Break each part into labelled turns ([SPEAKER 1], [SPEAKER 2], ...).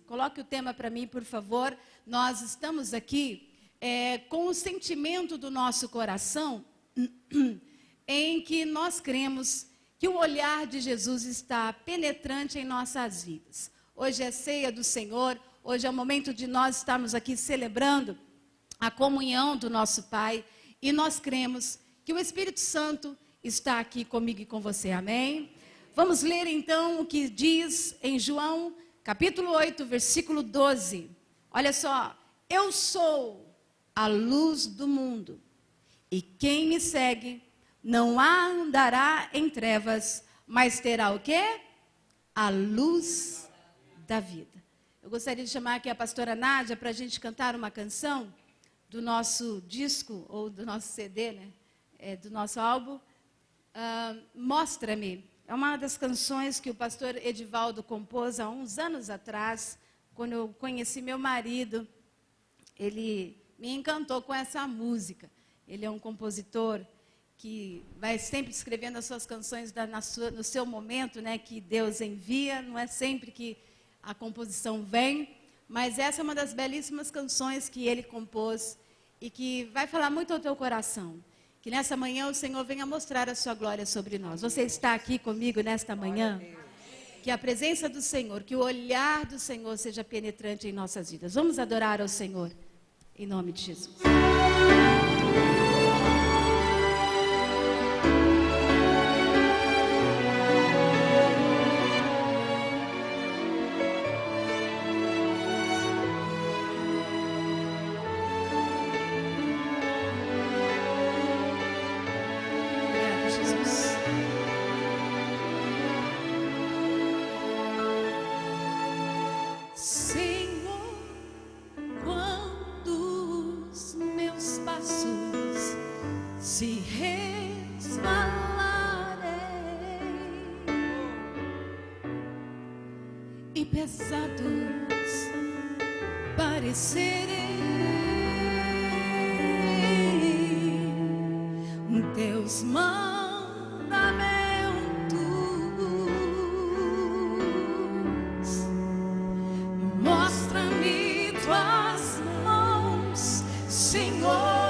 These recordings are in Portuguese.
[SPEAKER 1] Coloque o tema para mim, por favor. Nós estamos aqui com o sentimento do nosso coração em que nós cremos que o olhar de Jesus está penetrante em nossas vidas. Hoje é ceia do Senhor, hoje é o momento de nós estarmos aqui celebrando a comunhão do nosso Pai e nós cremos que o Espírito Santo está aqui comigo e com você, amém? Vamos ler então o que diz em João capítulo 8, versículo 12. Olha só, eu sou a luz do mundo, e quem me segue não andará em trevas, mas terá o quê? A luz da vida. Eu gostaria de chamar aqui a pastora Nádia para a gente cantar uma canção do nosso disco, ou do nosso CD, né? Do nosso álbum, Mostra-me. É uma das canções que o pastor Edivaldo compôs há uns anos atrás, quando eu conheci meu marido. Ele me encantou com essa música. Ele é um compositor que vai sempre escrevendo as suas canções no seu momento, né, que Deus envia. Não é sempre que a composição vem, mas essa é uma das belíssimas canções que ele compôs e que vai falar muito ao teu coração. Que nessa manhã o Senhor venha mostrar a sua glória sobre nós. Você está aqui comigo nesta manhã? Que a presença do Senhor, que o olhar do Senhor seja penetrante em nossas vidas. Vamos adorar ao Senhor, em nome de Jesus.
[SPEAKER 2] Se resvalarei e pesados parecerei, teus mandamentos, mostra-me tuas mãos, Senhor.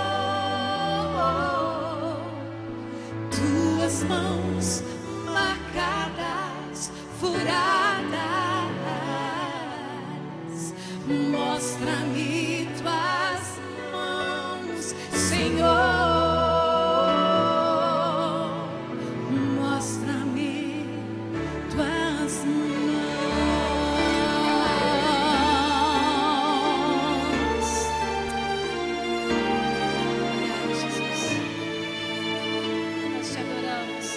[SPEAKER 2] Mãos marcadas, furadas, mostra-me tuas mãos, Senhor, mostra-me tuas mãos. Jesus, nós te adoramos.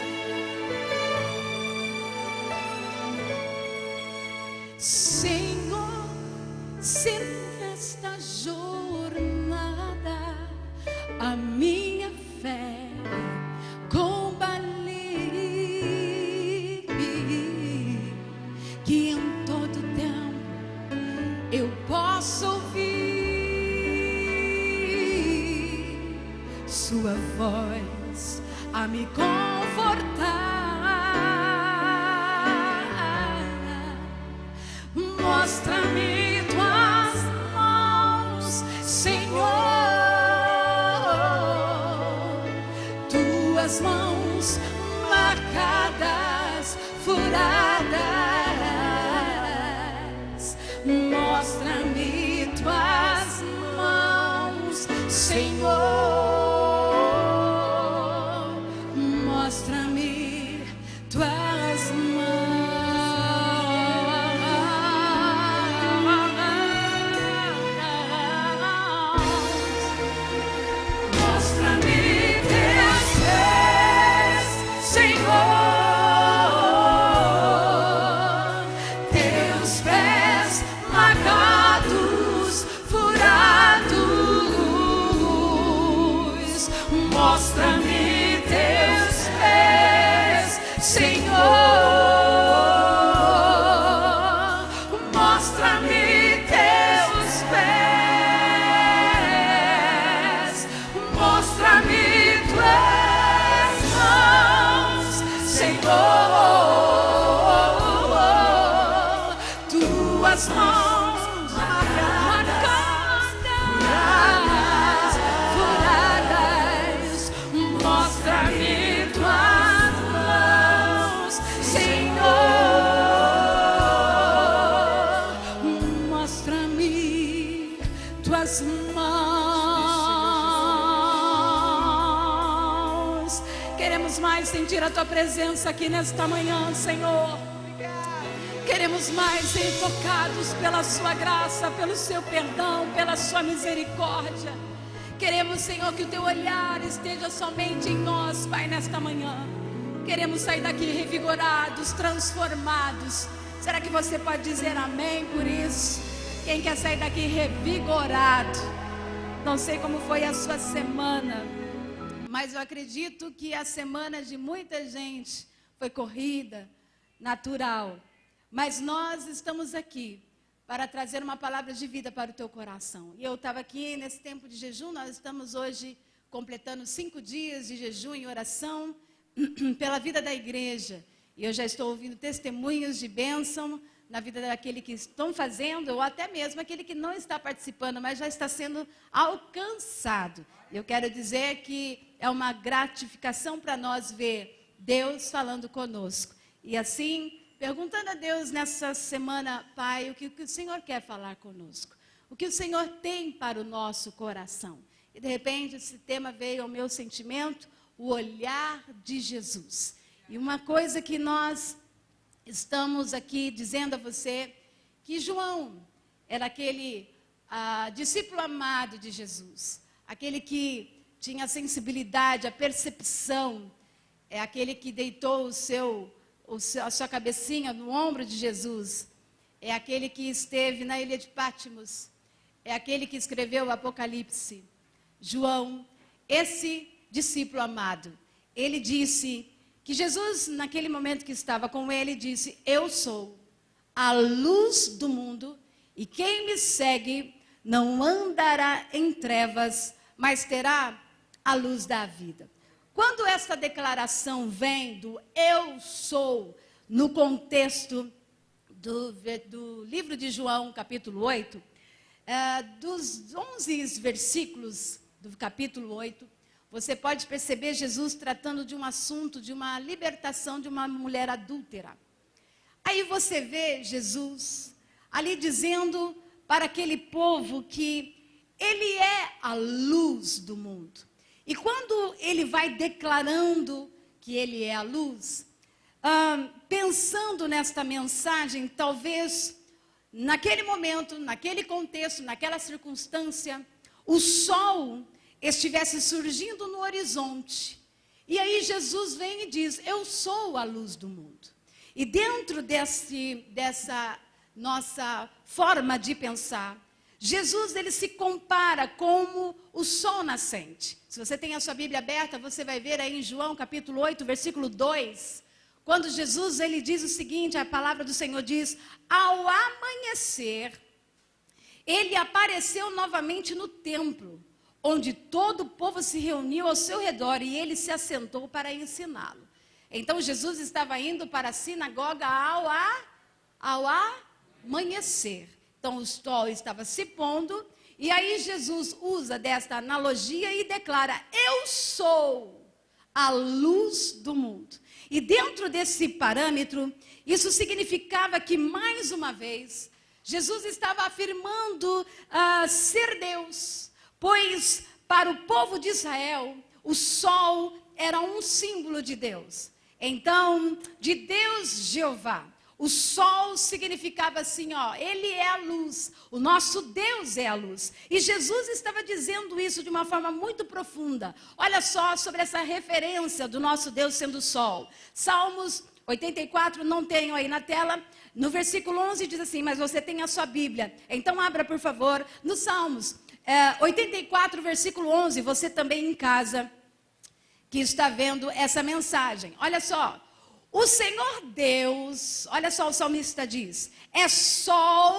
[SPEAKER 2] Senhor, se nesta jornada a minha fé combalir, que em todo tempo eu possa ouvir sua voz a me confortar. Mostra-me tuas mãos, Senhor, tuas mãos marcadas, furadas, mostra-me tuas mãos, Senhor, mostra-me tuas mãos. Mostra-me teus pés, Senhor. Mostra-me teus pés. Mostra-me tuas mãos, Senhor. tuas mãos marcadas, furadas. Mostra-me tuas mãos, Senhor. Mostra-me tuas mãos. Queremos mais sentir a tua presença aqui nesta manhã, Senhor. Queremos mais ser tocados pela sua graça, pelo seu perdão, pela sua misericórdia. Queremos, Senhor, que o teu olhar esteja somente em nós, Pai, nesta manhã. Queremos sair daqui revigorados, transformados. Será que você pode dizer amém por isso? Quem quer sair daqui revigorado? Não sei como foi a sua semana, mas eu acredito que a semana de muita gente foi corrida, natural. Mas nós estamos aqui para trazer uma palavra de vida para o teu coração. E eu estava aqui nesse tempo de jejum, nós estamos hoje completando 5 dias de jejum e oração pela vida da igreja. E eu já estou ouvindo testemunhos de bênção na vida daquele que estão fazendo, ou até mesmo aquele que não está participando, mas já está sendo alcançado. Eu quero dizer que é uma gratificação para nós ver Deus falando conosco. E assim, perguntando a Deus nessa semana, Pai, o que o Senhor quer falar conosco? O que o Senhor tem para o nosso coração? E de repente esse tema veio ao meu sentimento, o olhar de Jesus. E uma coisa que nós estamos aqui dizendo a você, que João era aquele discípulo amado de Jesus, aquele que tinha a sensibilidade, a percepção, é aquele que deitou a sua cabecinha no ombro de Jesus, é aquele que esteve na ilha de Patmos, é aquele que escreveu o Apocalipse. João, esse discípulo amado, ele disse que Jesus, naquele momento que estava com ele, disse: eu sou a luz do mundo, e quem me segue não andará em trevas, mas terá a luz da vida. Quando esta declaração vem do eu sou, no contexto do livro de João, capítulo 8, dos 11 versículos do capítulo 8, você pode perceber Jesus tratando de um assunto, de uma libertação de uma mulher adúltera. Aí você vê Jesus ali dizendo para aquele povo que ele é a luz do mundo. E quando ele vai declarando que ele é a luz, pensando nesta mensagem, talvez naquele momento, naquele contexto, naquela circunstância, o sol estivesse surgindo no horizonte. E aí Jesus vem e diz: eu sou a luz do mundo. E dentro dessa nossa forma de pensar, Jesus, ele se compara como o sol nascente. Se você tem a sua Bíblia aberta, você vai ver aí em João capítulo 8, versículo 2, quando Jesus, ele diz o seguinte, a palavra do Senhor diz: ao amanhecer, ele apareceu novamente no templo, onde todo o povo se reuniu ao seu redor, e ele se assentou para ensiná-lo. Então Jesus estava indo para a sinagoga ao amanhecer. Então o sol estava se pondo, e aí Jesus usa desta analogia e declara: eu sou a luz do mundo. E dentro desse parâmetro, isso significava que, mais uma vez, Jesus estava afirmando ser Deus, pois para o povo de Israel, o sol era um símbolo de Deus. Então, de Deus Jeová. O sol significava assim, ele é a luz, o nosso Deus é a luz. E Jesus estava dizendo isso de uma forma muito profunda. Olha só sobre essa referência do nosso Deus sendo o sol. Salmos 84, não tenho aí na tela, no versículo 11 diz assim, mas você tem a sua Bíblia. Então abra, por favor, no Salmos 84, versículo 11, você também em casa, que está vendo essa mensagem. Olha só. O Senhor Deus, olha só o salmista diz, é sol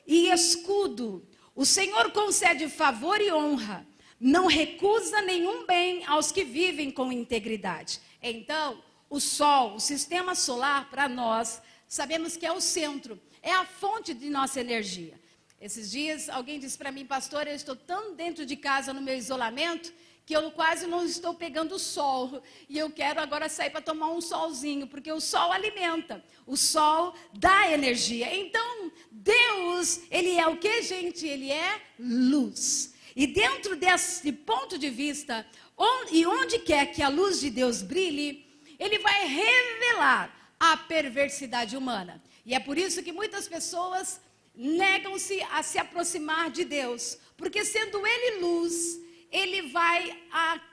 [SPEAKER 2] e escudo. O Senhor concede favor e honra, não recusa nenhum bem aos que vivem com integridade. Então, o sol, o sistema solar para nós, sabemos que é o centro.
[SPEAKER 1] é a fonte de nossa energia. Esses dias alguém disse para mim, pastor, eu estou tão dentro de casa no meu isolamento que eu quase não estou pegando sol. E eu quero agora sair para tomar um solzinho, porque o sol alimenta, o sol dá energia. Então, Deus, Ele é o que, gente? Ele é luz. E dentro desse ponto de vista, onde quer que a luz de Deus brilhe, Ele vai revelar a perversidade humana. E é por isso que muitas pessoas negam-se a se aproximar de Deus, porque sendo Ele luz, Ele vai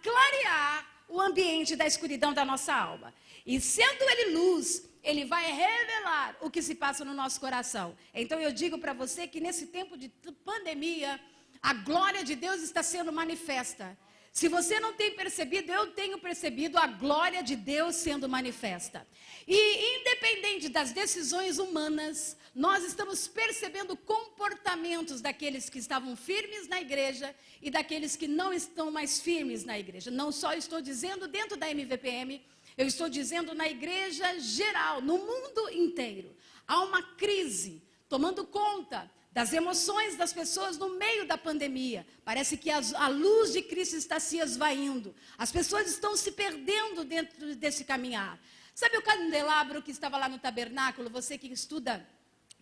[SPEAKER 1] clarear o ambiente da escuridão da nossa alma. E sendo Ele luz, Ele vai revelar o que se passa no nosso coração. Então eu digo para você que nesse tempo de pandemia, a glória de Deus está sendo manifesta. Se você não tem percebido, eu tenho percebido a glória de Deus sendo manifesta. E independente das decisões humanas, nós estamos percebendo comportamentos daqueles que estavam firmes na igreja e daqueles que não estão mais firmes na igreja. Não só estou dizendo dentro da MVPM, eu estou dizendo na igreja geral, no mundo inteiro. Há uma crise tomando conta das emoções das pessoas no meio da pandemia. Parece que a luz de Cristo está se esvaindo. As pessoas estão se perdendo dentro desse caminhar. Sabe o candelabro que estava lá no tabernáculo? Você que estuda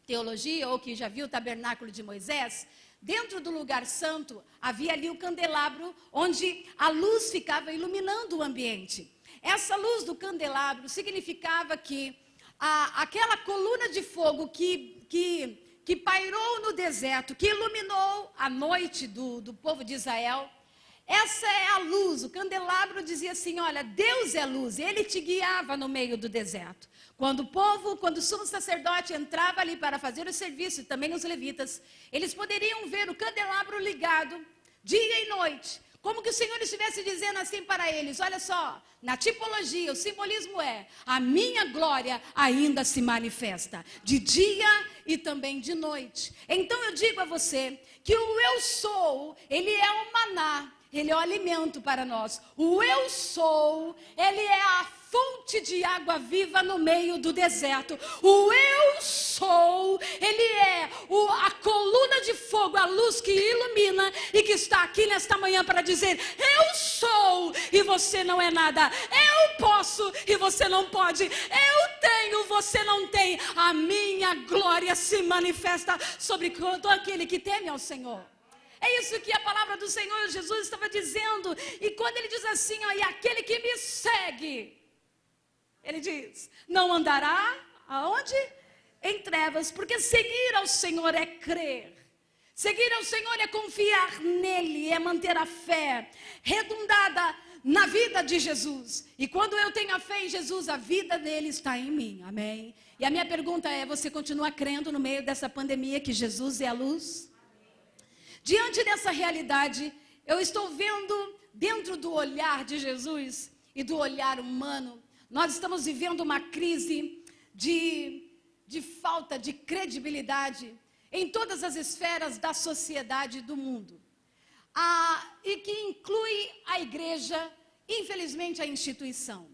[SPEAKER 1] teologia ou que já viu o tabernáculo de Moisés, dentro do lugar santo havia ali o candelabro onde a luz ficava iluminando o ambiente. Essa luz do candelabro significava que aquela coluna de fogo que pairou no deserto, que iluminou a noite do povo de Israel, essa é a luz. O candelabro dizia assim, olha, Deus é luz, Ele te guiava no meio do deserto. Quando o sumo sacerdote entrava ali para fazer o serviço, e também os levitas, eles poderiam ver o candelabro ligado, dia e noite, como que o Senhor estivesse dizendo assim para eles, olha só, na tipologia, o simbolismo é, a minha glória ainda se manifesta, de dia e também de noite. Então eu digo a você, que o eu sou, ele é o maná, ele é o alimento para nós. O eu sou, ele é a fonte de água viva no meio do deserto. O eu sou, ele é a coluna de fogo, a luz que ilumina e que está aqui nesta manhã para dizer, eu sou e você não é nada. Eu posso e você não pode. Eu tenho, você não tem. A minha glória se manifesta sobre todo aquele que teme ao Senhor. É isso que a palavra do Senhor Jesus estava dizendo. E quando ele diz assim, ó, e aquele que me segue, ele diz, não andará, aonde? Em trevas, porque seguir ao Senhor é crer. Seguir ao Senhor é confiar nele, é manter a fé redundada na vida de Jesus. E quando eu tenho a fé em Jesus, a vida dele está em mim, amém? E a minha pergunta é, você continua crendo no meio dessa pandemia que Jesus é a luz? Diante dessa realidade, eu estou vendo dentro do olhar de Jesus e do olhar humano, nós estamos vivendo uma crise de falta de credibilidade em todas as esferas da sociedade do mundo. E que inclui a igreja, infelizmente a instituição.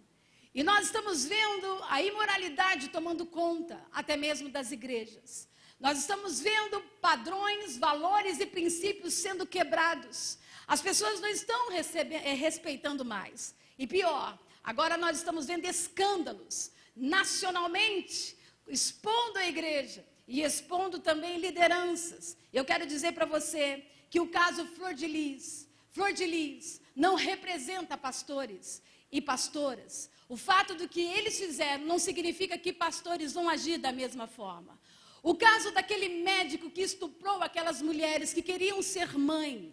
[SPEAKER 1] E nós estamos vendo a imoralidade tomando conta, até mesmo das igrejas. Nós estamos vendo padrões, valores e princípios sendo quebrados. As pessoas não estão respeitando mais. E pior, agora nós estamos vendo escândalos nacionalmente, expondo a igreja e expondo também lideranças. Eu quero dizer para você que o caso Flor de Lis não representa pastores e pastoras. O fato do que eles fizeram não significa que pastores vão agir da mesma forma. O caso daquele médico que estuprou aquelas mulheres que queriam ser mãe.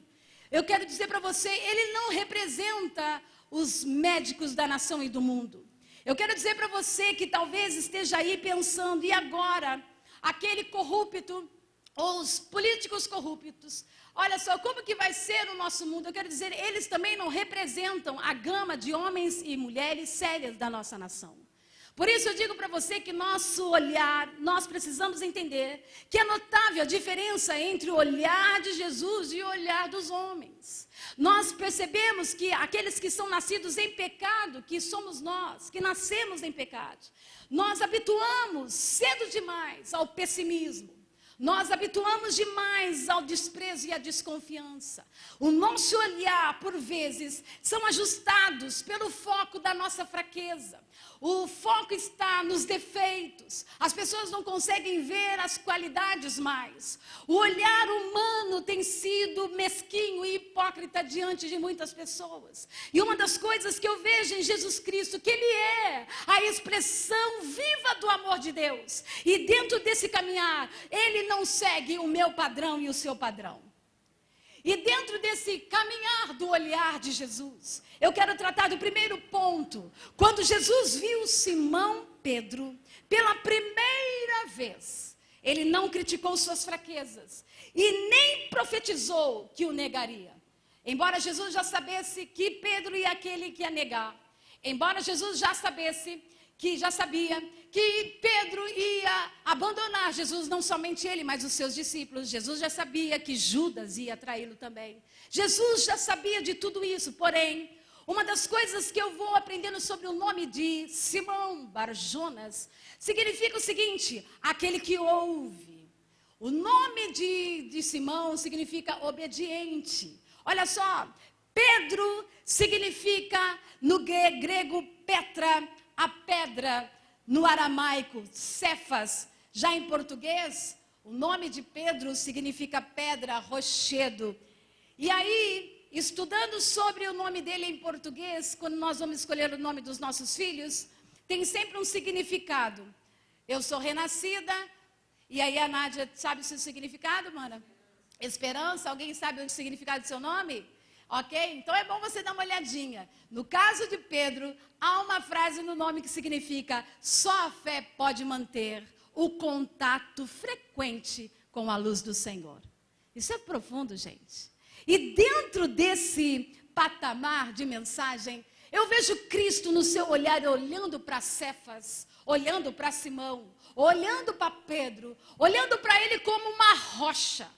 [SPEAKER 1] Eu quero dizer para você, ele não representa os médicos da nação e do mundo. Eu quero dizer para você que talvez esteja aí pensando, e agora? Aquele corrupto, ou os políticos corruptos, olha só, como que vai ser o nosso mundo? Eu quero dizer, eles também não representam a gama de homens e mulheres sérias da nossa nação. Por isso eu digo para você que nosso olhar, nós precisamos entender que é notável a diferença entre o olhar de Jesus e o olhar dos homens. Nós percebemos que aqueles que são nascidos em pecado, que somos nós, que nascemos em pecado, nós habituamos cedo demais ao pessimismo. Nós habituamos demais ao desprezo e à desconfiança. O nosso olhar, por vezes, são ajustados pelo foco da nossa fraqueza. O foco está nos defeitos. As pessoas não conseguem ver as qualidades mais. O olhar humano tem sido mesquinho e hipócrita diante de muitas pessoas. E uma das coisas que eu vejo em Jesus Cristo, que Ele é a expressão viva do amor de Deus. E dentro desse caminhar, Ele não segue o meu padrão e o seu padrão. E dentro desse caminhar do olhar de Jesus, eu quero tratar do primeiro ponto. Quando Jesus viu Simão Pedro pela primeira vez, Ele não criticou suas fraquezas e nem profetizou que o negaria. Embora Jesus já sabesse que Pedro ia aquele que ia negar, embora Jesus já sabia que Pedro ia abandonar Jesus, não somente ele, mas os seus discípulos. Jesus já sabia que Judas ia traí-lo também. Jesus já sabia de tudo isso, porém, uma das coisas que eu vou aprendendo sobre o nome de Simão Bar-Jonas, significa o seguinte: aquele que ouve. O nome de Simão significa obediente. Olha só, Pedro significa no grego Petra, a pedra, no aramaico, Cefas. Já em português, o nome de Pedro significa pedra, rochedo. E aí, estudando sobre o nome dele em português, quando nós vamos escolher o nome dos nossos filhos, tem sempre um significado. Eu sou renascida, e aí a Nádia sabe o seu significado, mana? Esperança, alguém sabe o significado do seu nome? Ok? Então é bom você dar uma olhadinha. No caso de Pedro, há uma frase no nome que significa: só a fé pode manter o contato frequente com a luz do Senhor. Isso é profundo, gente. E dentro desse patamar de mensagem, eu vejo Cristo no seu olhar, olhando para Cefas, olhando para Simão, olhando para Pedro, olhando para ele como uma rocha.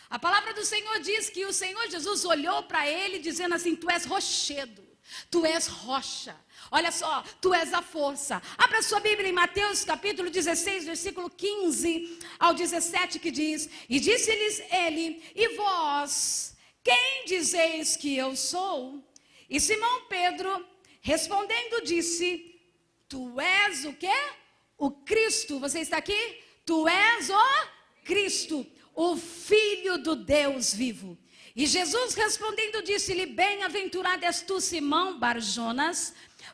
[SPEAKER 1] A palavra do Senhor diz que o Senhor Jesus olhou para ele dizendo assim: tu és rochedo, tu és rocha. Olha só, tu és a força. Abra sua Bíblia em Mateus capítulo 16, versículo 15 ao 17, que diz: e disse-lhes ele: e vós, quem dizeis que eu sou? E Simão Pedro, respondendo, disse: tu és o quê? O Cristo. Você está aqui? Tu és o Cristo, o Filho do Deus vivo. E Jesus respondendo disse-lhe: bem-aventurado és tu, Simão Bar-Jonas,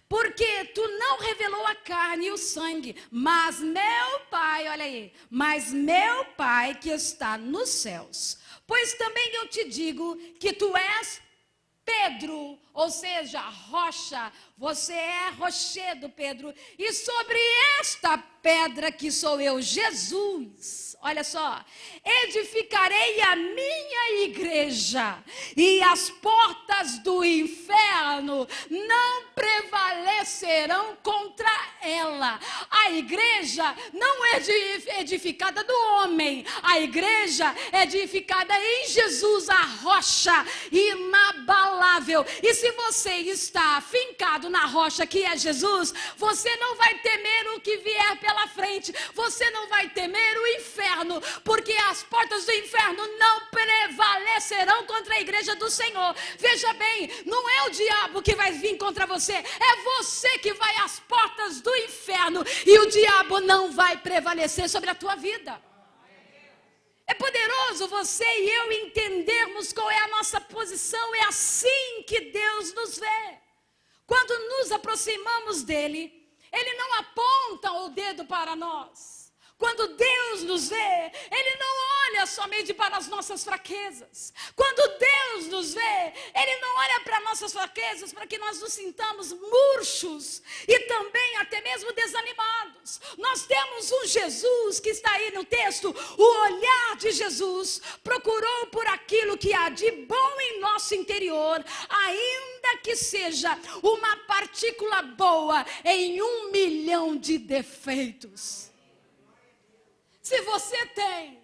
[SPEAKER 1] porque tu não revelou a carne e o sangue, mas meu Pai, olha aí, mas meu Pai que está nos céus. Pois também eu te digo que tu és Pedro, ou seja, rocha. Você é rochedo, Pedro, e sobre esta pedra que sou eu, Jesus, olha só, edificarei a minha igreja, e as portas do inferno não prevalecerão contra ela. A igreja não é edificada do homem, a igreja é edificada em Jesus, a rocha inabalável. E se você está fincado na rocha que é Jesus, você não vai temer o que vier pela frente, você não vai temer o inferno, porque as portas do inferno não prevalecerão contra a igreja do Senhor. Veja bem, não é o diabo que vai vir contra você, é você que vai às portas do inferno, e o diabo não vai prevalecer sobre a tua vida. É poderoso você e eu entendermos qual é a nossa posição. É assim que Deus nos vê. Quando nos aproximamos dele, ele não aponta o dedo para nós. Quando Deus nos vê, ele não olha somente para as nossas fraquezas. Quando Deus nos vê, ele não olha para nossas fraquezas para que nós nos sintamos murchos e também até mesmo desanimados. Nós temos um Jesus que está aí no texto. O olhar de Jesus procurou por aquilo que há de bom em nosso interior, ainda
[SPEAKER 2] ainda que seja uma partícula boa em 1 milhão de defeitos. Se você tem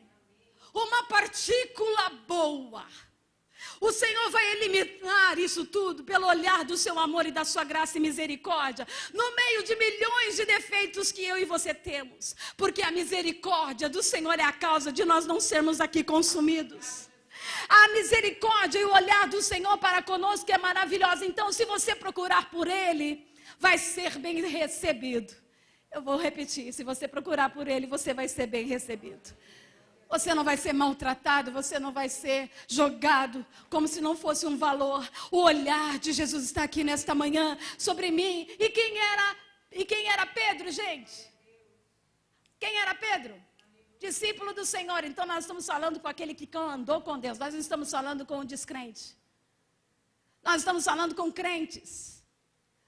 [SPEAKER 2] uma partícula boa, o Senhor vai eliminar isso tudo pelo olhar do seu amor e da sua graça e misericórdia, no meio de milhões de defeitos que eu e você temos, porque a misericórdia do Senhor é a causa de nós não sermos aqui consumidos. A misericórdia e o olhar do Senhor para conosco é maravilhosa. Então, se você procurar por Ele, vai ser bem recebido. Eu vou repetir, se você procurar por Ele, você vai ser bem recebido. Você não vai ser maltratado, você não vai ser jogado como se não fosse um valor. O olhar de Jesus está aqui nesta manhã sobre mim. E quem era Pedro, gente? Quem era Pedro? Discípulo do Senhor. Então nós estamos falando com aquele que andou com Deus. Nós não estamos falando com o descrente. Nós estamos falando com crentes.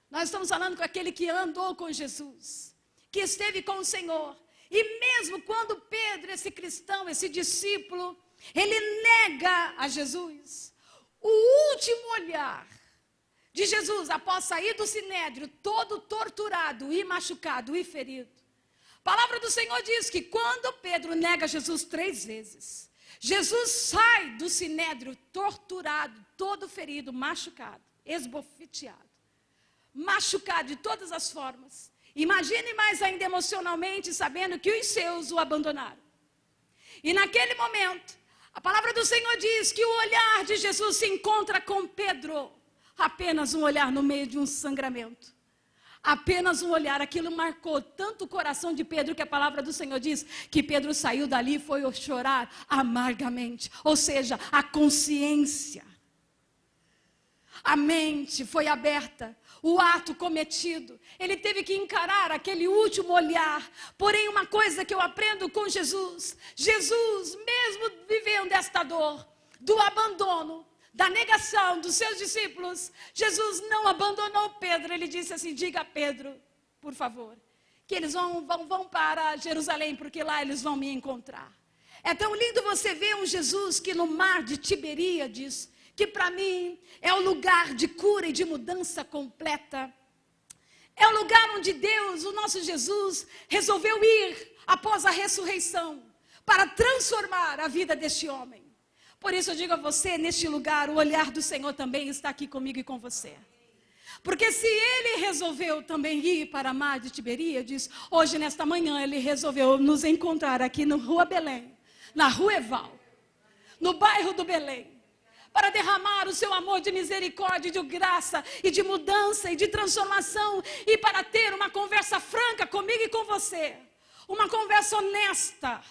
[SPEAKER 2] Nós estamos falando com aquele que andou com Jesus, que esteve com o Senhor. E mesmo quando Pedro, esse cristão, esse discípulo, ele nega a Jesus, o último olhar de Jesus após sair do sinédrio, todo torturado e machucado e ferido. A palavra do Senhor diz que quando Pedro nega Jesus 3 vezes, Jesus sai do sinédrio torturado, todo ferido, machucado, esbofeteado, machucado de todas as formas. Imagine mais ainda emocionalmente, sabendo que os seus o abandonaram. E naquele momento, a palavra do Senhor diz que o olhar de Jesus se encontra com Pedro. Apenas um olhar no meio de um sangramento. Apenas um olhar, aquilo marcou tanto o coração de Pedro que a palavra do Senhor diz que Pedro saiu dali e foi chorar amargamente. Ou seja, a consciência, a mente foi aberta. O ato cometido, ele teve que encarar aquele último olhar. Porém, uma coisa que eu aprendo com Jesus, mesmo vivendo esta dor, do abandono, da negação dos seus discípulos, Jesus não abandonou Pedro. Ele disse assim: diga a Pedro, por favor, que eles vão para Jerusalém, porque lá eles vão me encontrar. É tão lindo você ver um Jesus que no mar de Tiberíades, que para mim é o lugar de cura e de mudança completa. É o lugar onde Deus, o nosso Jesus, resolveu ir após a ressurreição para transformar a vida deste homem. Por isso eu digo a você, neste lugar, o olhar do Senhor também está aqui comigo e com você. Porque se Ele resolveu também ir para a mar de Tiberíades, hoje nesta manhã Ele resolveu nos encontrar aqui na Rua Belém, na Rua Eval, no bairro do Belém, para derramar o seu amor de misericórdia, de graça e de mudança e de transformação, e para ter uma conversa franca comigo e com você, uma conversa honesta.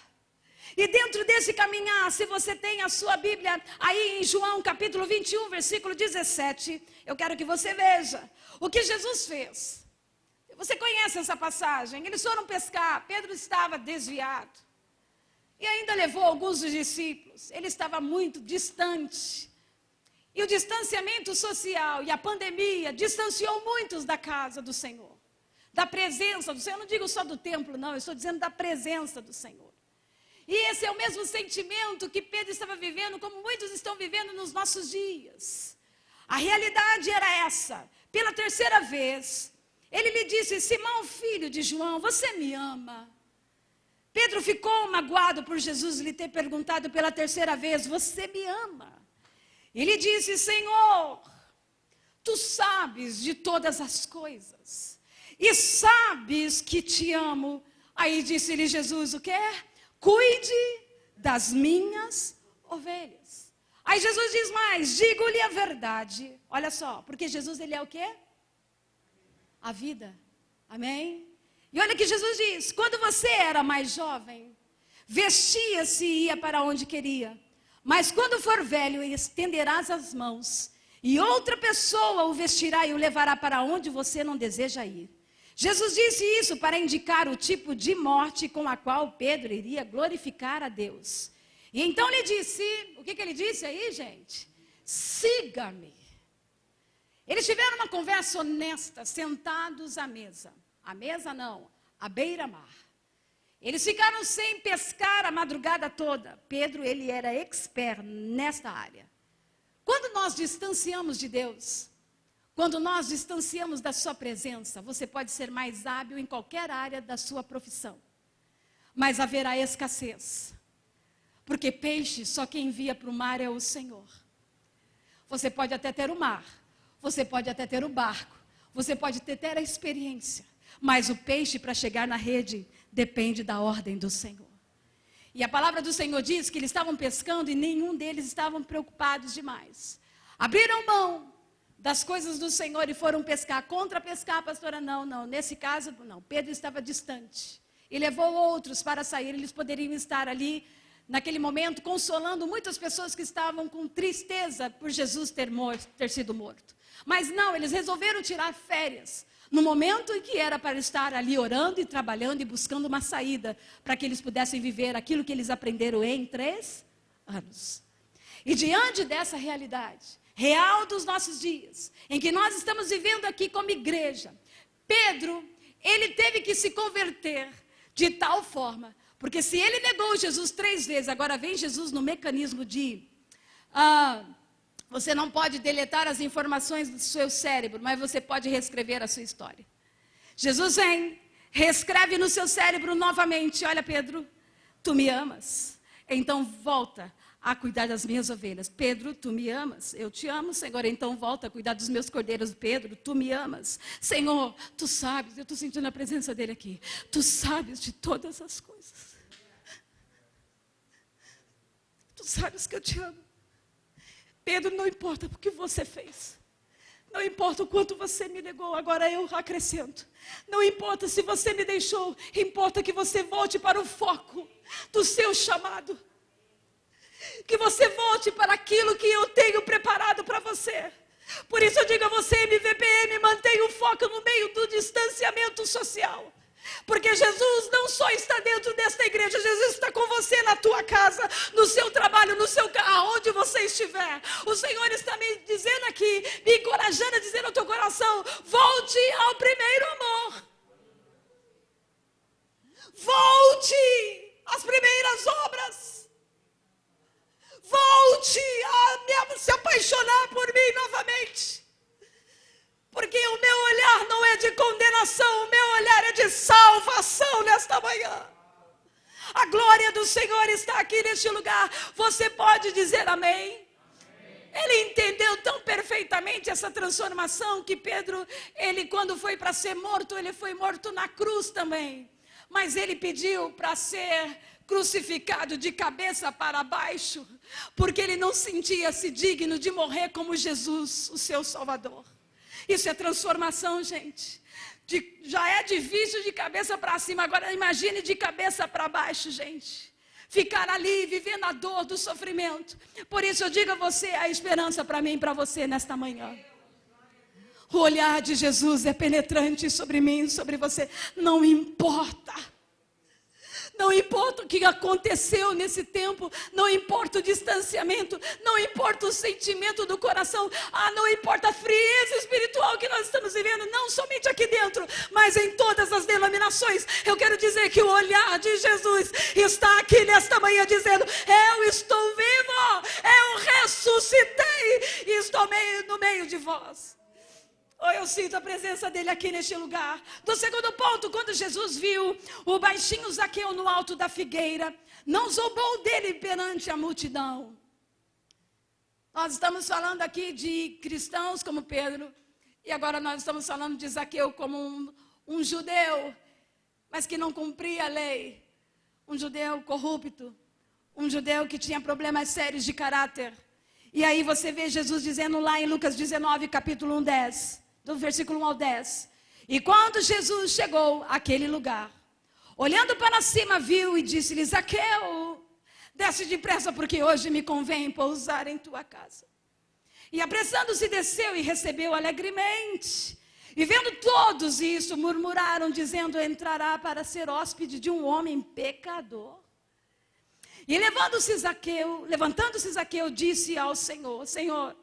[SPEAKER 2] E dentro desse caminhar, se você tem a sua Bíblia aí em João capítulo 21, versículo 17, eu quero que você veja o que Jesus fez. Você conhece essa passagem? Eles foram pescar, Pedro estava desviado e ainda levou alguns dos discípulos. Ele estava muito distante. E o distanciamento social e a pandemia distanciou muitos da casa do Senhor, da presença do Senhor. Eu não digo só do templo, não, eu estou dizendo da presença do Senhor. E esse é o mesmo sentimento que Pedro estava vivendo, como muitos estão vivendo nos nossos dias. A realidade era essa. Pela 3ª vez, ele lhe disse: Simão, filho de João, você me ama? Pedro ficou magoado por Jesus lhe ter perguntado pela 3ª vez: você me ama? Ele disse: Senhor, tu sabes de todas as coisas, e sabes que te amo. Aí disse-lhe Jesus: o quê? Cuide das minhas ovelhas. Aí Jesus diz mais: digo-lhe a verdade. Olha só, porque Jesus, ele é o quê? A vida. Amém? E olha que Jesus diz: quando você era mais jovem, vestia-se e ia para onde queria. Mas quando for velho, estenderás as mãos, e outra pessoa o vestirá e o levará para onde você não deseja ir. Jesus disse isso para indicar o tipo de morte com a qual Pedro iria glorificar a Deus. E então ele disse, o que ele disse aí, gente? Siga-me. Eles tiveram uma conversa honesta, sentados à mesa. À mesa não, à beira-mar. Eles ficaram sem pescar a madrugada toda. Pedro, ele era expert nesta área. Quando nós distanciamos de Deus,
[SPEAKER 1] Quando nós distanciamos da sua presença, você pode ser mais hábil em qualquer área da sua profissão, mas haverá escassez, porque peixe só quem envia para o mar é o Senhor. Você pode até ter o mar, você pode até ter o barco, você pode até ter a experiência, mas o peixe para chegar na rede depende da ordem do Senhor. E a palavra do Senhor diz que eles estavam pescando e nenhum deles estavam preocupados demais. Abriram mão das coisas do Senhor e foram pescar. Contra pescar, pastora, não. Nesse caso, não. Pedro estava distante. E levou outros para sair. Eles poderiam estar ali, naquele momento, consolando muitas pessoas que estavam com tristeza por Jesus ter sido morto. Mas não, eles resolveram tirar férias. No momento em que era para estar ali orando e trabalhando e buscando uma saída para que eles pudessem viver aquilo que eles aprenderam em 3 anos. E diante dessa realidade real dos nossos dias, em que nós estamos vivendo aqui como igreja, Pedro, ele teve que se converter de tal forma, porque se ele negou Jesus 3 vezes, agora vem Jesus no mecanismo de... Você não pode deletar as informações do seu cérebro, mas você pode reescrever a sua história. Jesus vem, reescreve no seu cérebro novamente. Olha, Pedro, tu me amas, então volta a cuidar das minhas ovelhas. Pedro, tu me amas, eu te amo, Senhor, então volta a cuidar dos meus cordeiros. Pedro, tu me amas, Senhor, tu sabes, eu estou sentindo a presença dele aqui, tu sabes de todas as coisas, tu sabes que eu te amo. Pedro, não importa o que você fez, não importa o quanto você me negou, agora eu acrescento, não importa se você me deixou, importa que você volte para o foco do seu chamado, que você volte para aquilo que eu tenho preparado para você. Por isso eu digo a você, MVPM, mantenha o foco no meio do distanciamento social. Porque Jesus não só está dentro desta igreja, Jesus está com você na tua casa, no seu trabalho, no seu carro, aonde você estiver. O Senhor está me dizendo aqui, me encorajando a dizer no teu coração, volte ao primeiro amor. Volte às primeiras obras. Volte a se apaixonar por mim novamente. Porque o meu olhar não é de condenação, o meu olhar é de salvação nesta manhã. A glória do Senhor está aqui neste lugar. Você pode dizer amém? Ele entendeu tão perfeitamente essa transformação que Pedro, ele quando foi para ser morto, ele foi morto na cruz também. Mas ele pediu para ser crucificado de cabeça para baixo, porque ele não sentia-se digno de morrer como Jesus, o seu Salvador. Isso é transformação, gente. Já é difícil de cabeça para cima, agora imagine de cabeça para baixo, gente. Ficar ali, vivendo a dor do sofrimento. Por isso eu digo a você, a esperança para mim e para você nesta manhã. O olhar de Jesus é penetrante sobre mim e sobre você. Não importa. Não importa o que aconteceu nesse tempo, não importa o distanciamento, não importa o sentimento do coração, não importa a frieza espiritual que nós estamos vivendo, não somente aqui dentro, mas em todas as denominações. Eu quero dizer que o olhar de Jesus está aqui nesta manhã dizendo, eu estou vivo, eu ressuscitei e estou no meio de vós. Eu sinto a presença dele aqui neste lugar. Do segundo ponto, quando Jesus viu o baixinho Zaqueu no alto da figueira, não zombou dele perante a multidão. Nós estamos falando aqui de cristãos como Pedro, e agora nós estamos falando de Zaqueu como um judeu, mas que não cumpria a lei. Um judeu corrupto, um judeu que tinha problemas sérios de caráter. E aí você vê Jesus dizendo lá em Lucas 19, capítulo 1, 10. Do versículo 1 ao 10. E quando Jesus chegou àquele lugar, olhando para cima, viu e disse-lhe, Zaqueu, desce depressa, porque hoje me convém pousar em tua casa. E apressando-se, desceu e recebeu alegremente. E vendo todos isso, murmuraram, dizendo, entrará para ser hóspede de um homem pecador. E levantando-se Zaqueu, disse ao Senhor, Senhor,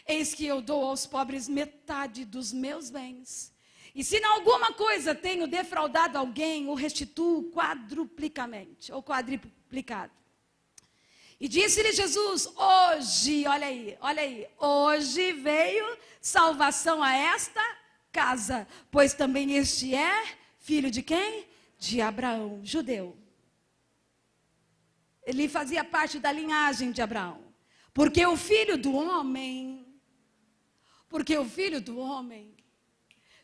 [SPEAKER 1] eis que eu dou aos pobres metade dos meus bens. E se em alguma coisa tenho defraudado alguém, o restituo quadruplicamente, ou quadruplicado.
[SPEAKER 2] E disse-lhe Jesus: hoje, olha aí, hoje veio salvação a esta casa, pois também este é filho de quem? De Abraão, judeu. Ele fazia parte da linhagem de Abraão. Porque o filho do homem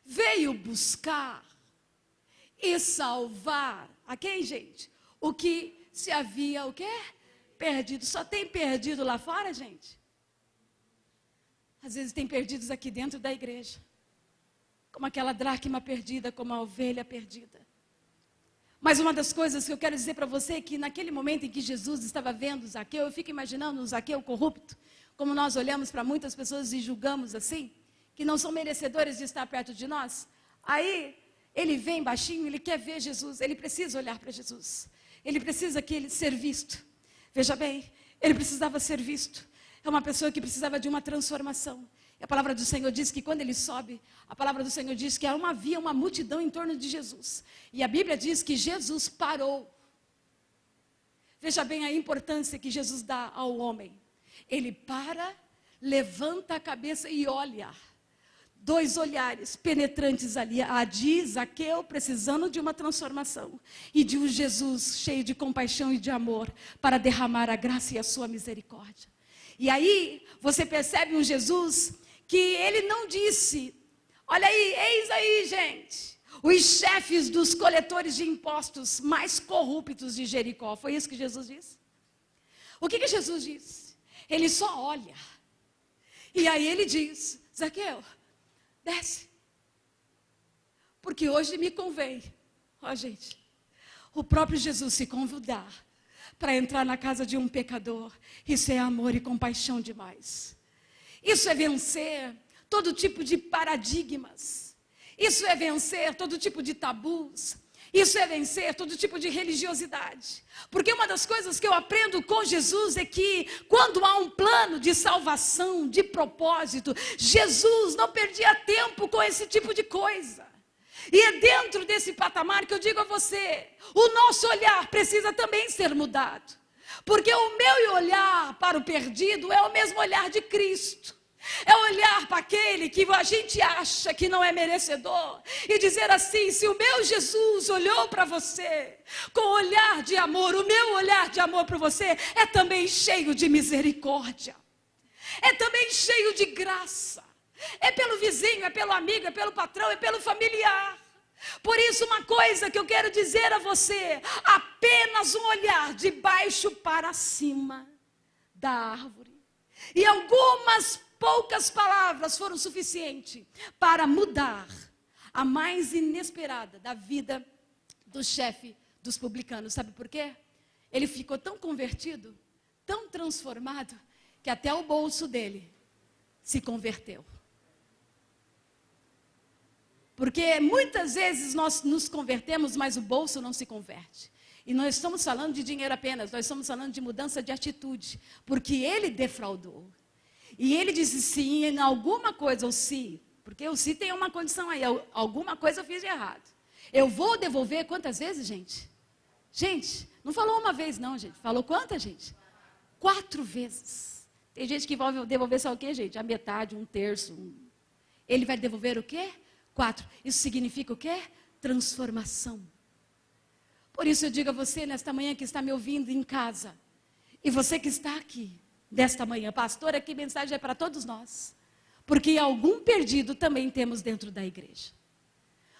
[SPEAKER 2] veio buscar e salvar a quem, gente? O que se havia, o quê? Perdido. Só tem perdido lá fora, gente? Às vezes tem perdidos aqui dentro da igreja. Como aquela dracma perdida, como a ovelha perdida. Mas uma das coisas que eu quero dizer para você é que naquele momento em que Jesus estava vendo Zaqueu, eu fico imaginando um Zaqueu corrupto, como nós olhamos para muitas pessoas e julgamos assim, que não são merecedores de estar perto de nós. Aí ele vem baixinho, ele quer ver Jesus, ele precisa olhar para Jesus. Ele precisa ser visto. Veja bem, ele precisava ser visto. É uma pessoa que precisava de uma transformação. E a palavra do Senhor diz que quando ele sobe, a palavra do Senhor diz que havia uma multidão em torno de Jesus. E a Bíblia diz que Jesus parou. Veja bem a importância que Jesus dá ao homem. Ele para, levanta a cabeça e olha. 2 olhares penetrantes ali. De Zaqueu precisando de uma transformação. E de um Jesus cheio de compaixão e de amor para derramar a graça e a sua misericórdia. E aí você percebe um Jesus que ele não disse, olha aí, eis aí, gente, os chefes dos coletores de impostos mais corruptos de Jericó. Foi isso que Jesus disse? O que Jesus disse? Ele só olha. E aí ele diz: Zaqueu, desce. Porque hoje me convém. Ó, gente, o próprio Jesus se convidar para entrar na casa de um pecador. Isso é amor e compaixão demais. Isso é vencer todo tipo de paradigmas. Isso é vencer todo tipo de tabus. Isso é vencer todo tipo de religiosidade. Porque uma das coisas que eu aprendo com Jesus é que quando há um plano de salvação, de propósito, Jesus não perdia tempo com esse tipo de coisa. E é dentro desse patamar que eu digo a você, o nosso olhar precisa também ser mudado. Porque o meu olhar para o perdido é o mesmo olhar de Cristo. É olhar para aquele que a gente acha que não é merecedor e dizer assim: se o meu Jesus olhou para você com olhar de amor, o meu olhar de amor para você é também cheio de misericórdia. É também cheio de graça. É pelo vizinho, é pelo amigo, é pelo patrão, é pelo familiar. Por isso, uma coisa que eu quero dizer a você: apenas um olhar de baixo para cima da árvore. E algumas poucas palavras foram suficientes para mudar a mais inesperada da vida do chefe dos publicanos. Sabe por quê? Ele ficou tão convertido, tão transformado, que até o bolso dele se converteu. Porque muitas vezes nós nos convertemos, mas o bolso não se converte. E nós estamos falando de dinheiro apenas, nós estamos falando de mudança de atitude. Porque ele defraudou. E ele disse sim em alguma coisa, ou se, porque o se tem uma condição aí, alguma coisa eu fiz de errado. Eu vou devolver quantas vezes, gente? Gente, não falou uma vez não, gente. Falou quantas, gente? 4 vezes. Tem gente que vai devolver só o quê, gente? A metade, 1/3. Ele vai devolver o quê? 4. Isso significa o quê? Transformação. Por isso eu digo a você nesta manhã que está me ouvindo em casa, e você que está aqui, desta manhã, pastora, que mensagem é para todos nós. Porque algum perdido também temos dentro da igreja.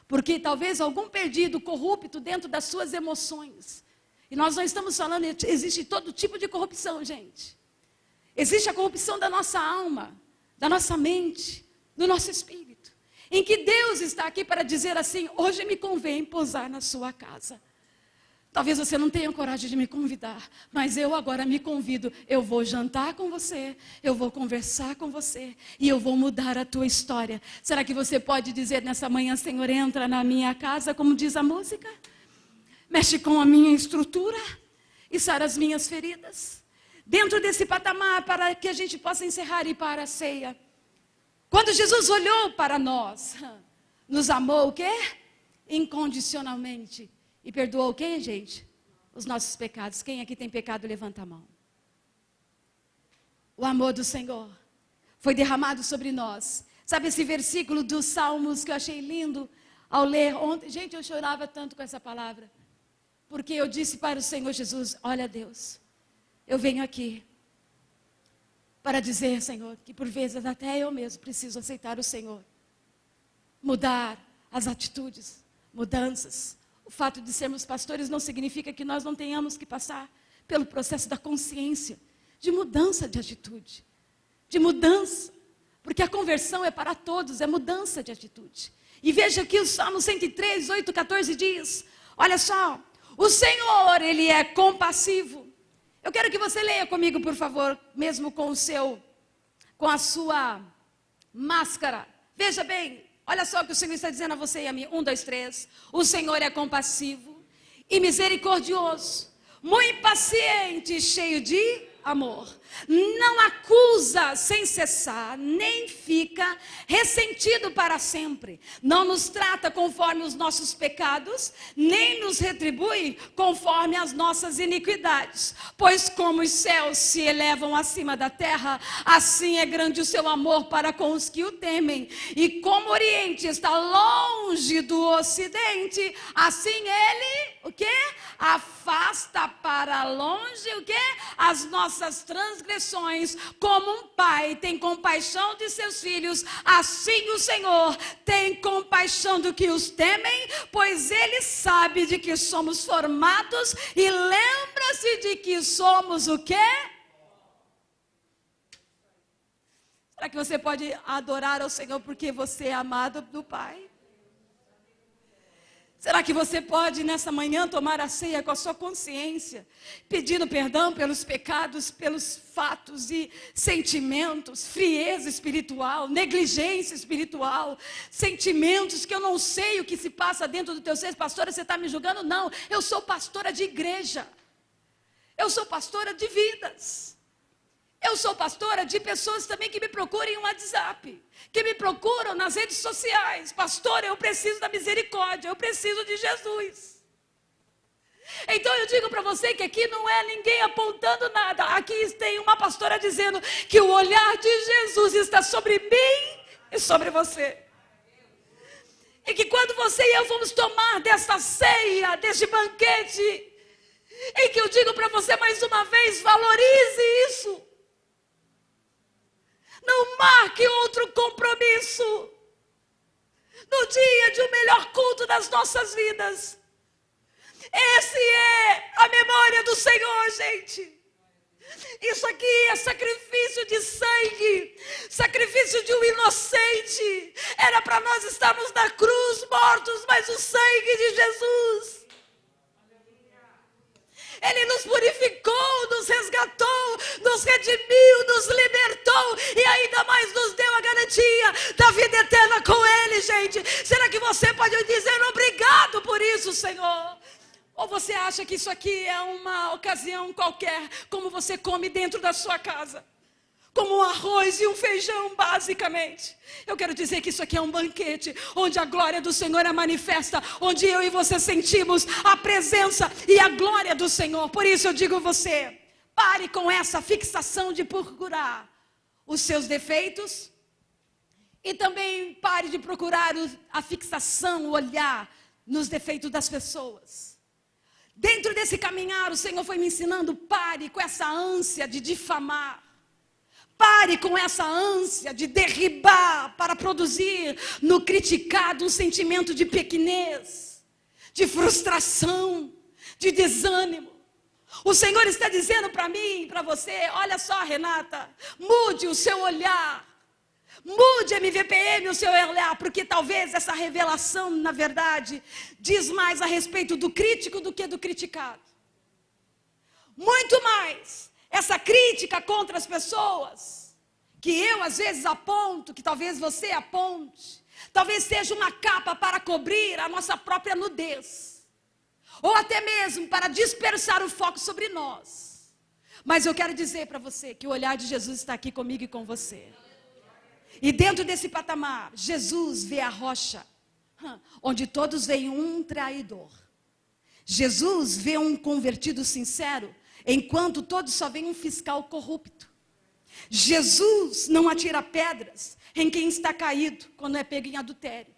[SPEAKER 2] Porque talvez algum perdido corrupto dentro das suas emoções. E nós não estamos falando, existe todo tipo de corrupção, gente. Existe a corrupção da nossa alma, da nossa mente, do nosso espírito. Em que Deus está aqui para dizer assim: hoje me convém pousar na sua casa. Talvez você não tenha coragem de me convidar, mas eu agora me convido. Eu vou jantar com você, eu vou conversar com você e eu vou mudar a tua história. Será que você pode dizer nessa manhã: Senhor, entra na minha casa, como diz a música? Mexe com a minha estrutura e sara as minhas feridas. Dentro desse patamar, para que a gente possa encerrar e ir para a ceia. Quando Jesus olhou para nós, nos amou o quê? Incondicionalmente. E perdoou quem, gente? Os nossos pecados. Quem aqui tem pecado, levanta a mão.
[SPEAKER 1] o amor do Senhor foi derramado sobre nós. Sabe esse versículo dos Salmos que eu achei lindo ao ler ontem? Gente, eu chorava tanto com essa palavra. Porque eu disse para o Senhor Jesus, olha Deus, eu venho aqui para dizer, Senhor, que por vezes até eu mesmo preciso aceitar o Senhor. Mudar as atitudes, mudanças. O fato de sermos pastores não significa que nós não tenhamos que passar pelo processo da consciência, de mudança de atitude, de mudança. Porque a conversão é para todos, é mudança de atitude. E veja aqui o Salmo 103, 8, 14 diz, olha só, o Senhor, Ele é compassivo. Eu quero que você leia comigo, por favor, mesmo com a sua máscara. Veja bem, olha só o que o Senhor está dizendo a você e a mim. 1, 2, 3. O Senhor é compassivo e misericordioso, muito paciente e cheio de amor. Não acusa sem cessar, nem fica ressentido para sempre. Não nos trata conforme os nossos pecados, nem nos retribui conforme as nossas iniquidades. Pois como os céus se elevam acima da terra, assim é grande o seu amor para com os que o temem. E como o Oriente está longe do Ocidente, assim ele, o quê? Afasta para longe, o quê? As nossas transgressões. Como um pai tem compaixão de seus filhos, assim o Senhor tem compaixão do que os temem, pois Ele sabe de que somos formados e lembra-se de que somos o quê? Será que você pode adorar ao Senhor porque você é amado do Pai? Será que você pode nessa manhã tomar a ceia com a sua consciência, pedindo perdão pelos pecados, pelos fatos e sentimentos, frieza espiritual, negligência espiritual, sentimentos que eu não sei o que se passa dentro do teu ser? Pastora, você está me julgando? Não, eu sou pastora de igreja, eu sou pastora de vidas. Eu sou pastora de pessoas também que me procuram em WhatsApp, que me procuram nas redes sociais. Pastora, eu preciso da misericórdia, eu preciso de Jesus. Então eu digo para você que aqui não é ninguém apontando nada. Aqui tem uma pastora dizendo que o olhar de Jesus está sobre mim e sobre você. E que quando você e eu vamos tomar desta ceia, deste banquete, em que eu digo para você mais uma vez, valorize isso. Não marque outro compromisso no dia de um melhor culto das nossas vidas. Esse é a memória do Senhor, gente. Isso aqui é sacrifício de sangue, sacrifício de um inocente. Era para nós estarmos na cruz mortos, mas o sangue de Jesus, Ele nos purificou, nos resgatou, nos redimiu, nos libertou e ainda mais nos deu a garantia da vida eterna com Ele, gente. Será que você pode dizer obrigado por isso, Senhor? Ou você acha que isso aqui é uma ocasião qualquer, como você come dentro da sua casa? Como um arroz e um feijão, basicamente. Eu quero dizer que isso aqui é um banquete, onde a glória do Senhor é manifesta, onde eu e você sentimos a presença e a glória do Senhor. Por isso eu digo a você, pare com essa fixação de procurar os seus defeitos, e também pare de procurar a fixação, o olhar nos defeitos das pessoas. Dentro desse caminhar, o Senhor foi me ensinando, pare com essa ânsia de difamar. Pare com essa ânsia de derribar para produzir no criticado um sentimento de pequenez, de frustração, de desânimo. O Senhor está dizendo para mim e para você, olha só, Renata, mude o seu olhar, mude MVPM o seu olhar, porque talvez essa revelação, na verdade, diz mais a respeito do crítico do que do criticado. Muito mais. Essa crítica contra as pessoas, que eu às vezes aponto, que talvez você aponte, talvez seja uma capa para cobrir a nossa própria nudez, ou até mesmo para dispersar o foco sobre nós. Mas eu quero dizer para você que o olhar de Jesus está aqui comigo e com você. E dentro desse patamar, Jesus vê a rocha, onde todos veem um traidor. Jesus vê um convertido sincero, enquanto todos só veem um fiscal corrupto.
[SPEAKER 2] Jesus não atira pedras em quem está caído quando é pego em adultério.